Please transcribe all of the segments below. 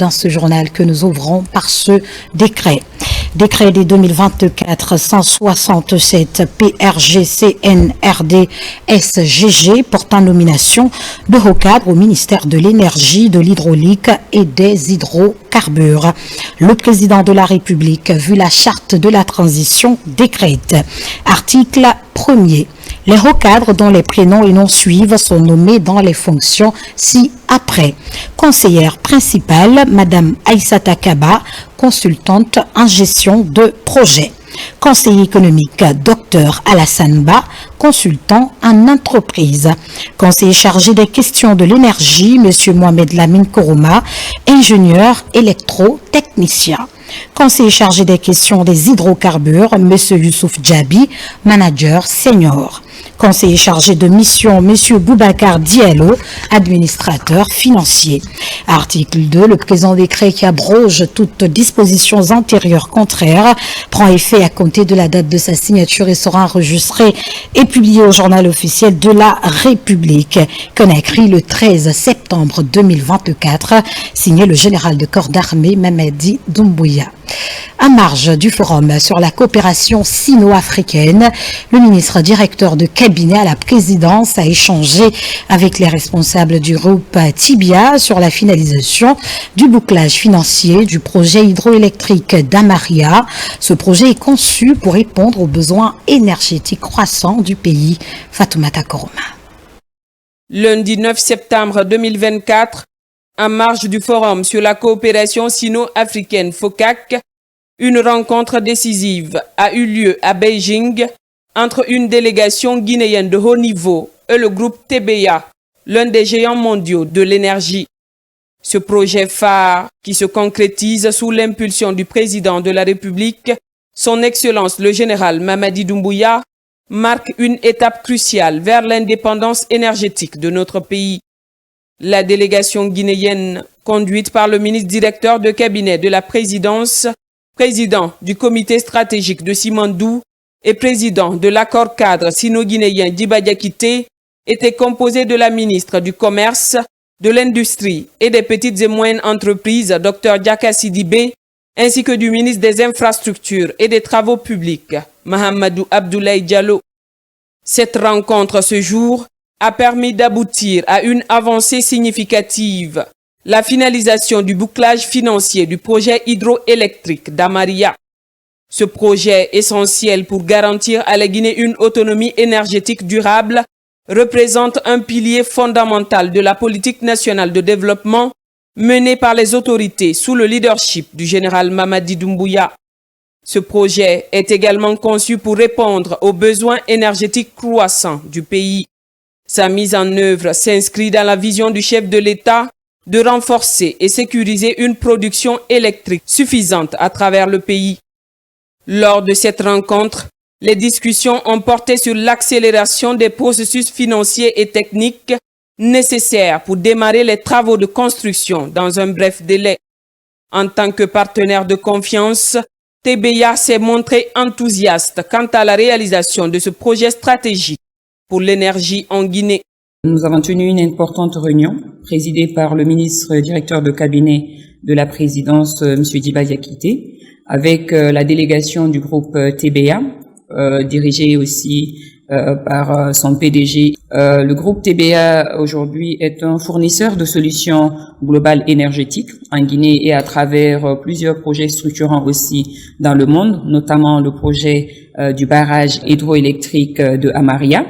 dans ce journal que nous ouvrons par ce décret. Décret des 2024-167 PRGCNRD SGG portant nomination de haut cadre au ministère de l'Énergie, de l'Hydraulique et des Hydrocarbures. Le président de la République, vu la charte de la transition, décrète. Article 1er. Les hauts cadres dont les prénoms et noms suivent sont nommés dans les fonctions ci-après. Conseillère principale, Madame Aïssata Kaba, consultante en gestion de projet. Conseiller économique, Dr Alassane Ba, consultant en entreprise. Conseiller chargé des questions de l'énergie, Monsieur Mohamed Lamine Kourouma, ingénieur électrotechnicien. Conseiller chargé des questions des hydrocarbures, M. Youssouf Djabi, manager senior. Conseiller chargé de mission, M. Boubacar Diallo, administrateur financier. Article 2. Le présent décret qui abroge toutes dispositions antérieures contraires prend effet à compter de la date de sa signature et sera enregistré et publié au journal officiel de la République. Conakry le 13 septembre 2024, signé le général de corps d'armée Mamadi Doumbouya. À marge du forum sur la coopération sino-africaine, le ministre directeur de cabinet à la présidence a échangé avec les responsables du groupe Tibia sur la finalisation du bouclage financier du projet hydroélectrique d'Amaria. Ce projet est conçu pour répondre aux besoins énergétiques croissants du pays. Fatoumata Kourouma. Lundi 9 septembre 2024, en marge du forum sur la coopération sino-africaine FOCAC, une rencontre décisive a eu lieu à Beijing entre une délégation guinéenne de haut niveau et le groupe TBA, l'un des géants mondiaux de l'énergie. Ce projet phare, qui se concrétise sous l'impulsion du président de la République, son Excellence le général Mamadi Doumbouya, marque une étape cruciale vers l'indépendance énergétique de notre pays. La délégation guinéenne, conduite par le ministre directeur de cabinet de la présidence, président du comité stratégique de Simandou et président de l'accord cadre sino-guinéen d'Iba Diakité, était composée de la ministre du Commerce, de l'Industrie et des petites et moyennes entreprises, Dr Diaka Sidibé, ainsi que du ministre des Infrastructures et des Travaux publics, Mahamadou Abdoulaye Diallo. Cette rencontre ce jour a permis d'aboutir à une avancée significative, la finalisation du bouclage financier du projet hydroélectrique d'Amaria. Ce projet, essentiel pour garantir à la Guinée une autonomie énergétique durable, représente un pilier fondamental de la politique nationale de développement menée par les autorités sous le leadership du général Mamadi Doumbouya. Ce projet est également conçu pour répondre aux besoins énergétiques croissants du pays. Sa mise en œuvre s'inscrit dans la vision du chef de l'État de renforcer et sécuriser une production électrique suffisante à travers le pays. Lors de cette rencontre, les discussions ont porté sur l'accélération des processus financiers et techniques nécessaires pour démarrer les travaux de construction dans un bref délai. En tant que partenaire de confiance, TBA s'est montré enthousiaste quant à la réalisation de ce projet stratégique pour l'énergie en Guinée. Nous avons tenu une importante réunion présidée par le ministre directeur de cabinet de la présidence, M. Diba Diakité, avec la délégation du groupe TBA, dirigée aussi par son PDG. Le groupe TBA aujourd'hui est un fournisseur de solutions globales énergétiques en Guinée et à travers plusieurs projets structurants aussi dans le monde, notamment le projet du barrage hydroélectrique de Amaria,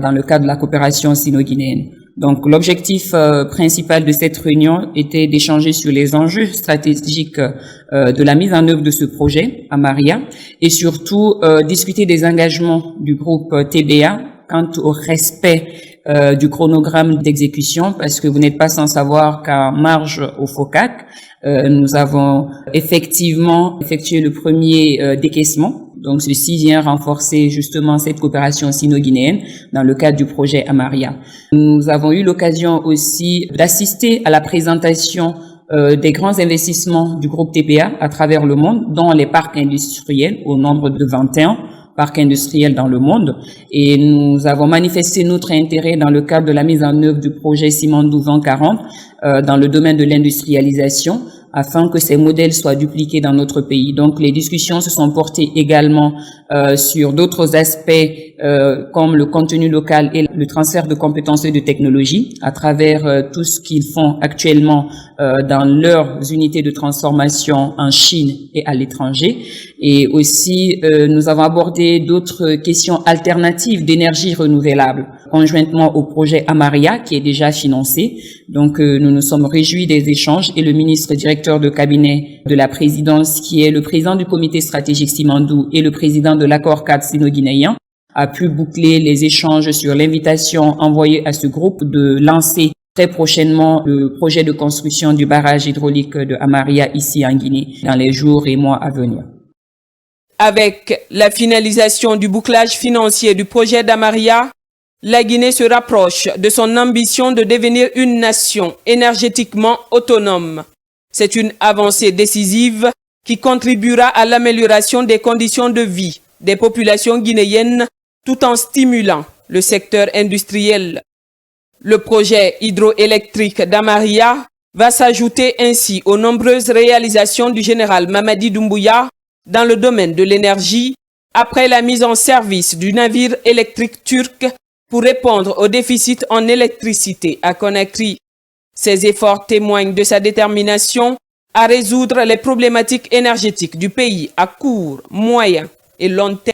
dans le cadre de la coopération sino-guinéenne. Donc, l'objectif principal de cette réunion était d'échanger sur les enjeux stratégiques de la mise en œuvre de ce projet, Amaria, et surtout discuter des engagements du groupe TBA quant au respect du chronogramme d'exécution, parce que vous n'êtes pas sans savoir qu'en marge au FOCAC, nous avons effectivement effectué le premier décaissement. Donc, ceci vient renforcer justement cette coopération sino-guinéenne dans le cadre du projet Amaria. Nous avons eu l'occasion aussi d'assister à la présentation des grands investissements du groupe TBA à travers le monde, dont les parcs industriels au nombre de 21 parcs industriels dans le monde. Et nous avons manifesté notre intérêt dans le cadre de la mise en œuvre du projet Simandou 2040 dans le domaine de l'industrialisation, afin que ces modèles soient dupliqués dans notre pays. Donc, les discussions se sont portées également sur d'autres aspects comme le contenu local et le transfert de compétences et de technologies à travers tout ce qu'ils font actuellement dans leurs unités de transformation en Chine et à l'étranger. Et aussi, nous avons abordé d'autres questions alternatives d'énergie renouvelable, conjointement au projet Amaria qui est déjà financé. Donc, nous nous sommes réjouis des échanges et le ministre directeur de cabinet de la présidence, qui est le président du comité stratégique Simandou et le président de l'accord cadre sino-guinéen, a pu boucler les échanges sur l'invitation envoyée à ce groupe de lancer très prochainement le projet de construction du barrage hydraulique de Amaria ici en Guinée dans les jours et mois à venir. Avec la finalisation du bouclage financier du projet d'Amaria, la Guinée se rapproche de son ambition de devenir une nation énergétiquement autonome. C'est une avancée décisive qui contribuera à l'amélioration des conditions de vie des populations guinéennes tout en stimulant le secteur industriel. Le projet hydroélectrique d'Amaria va s'ajouter ainsi aux nombreuses réalisations du général Mamadi Doumbouya dans le domaine de l'énergie après la mise en service du navire électrique turc pour répondre au déficit en électricité à Conakry. Ces efforts témoignent de sa détermination à résoudre les problématiques énergétiques du pays à court, moyen et long terme.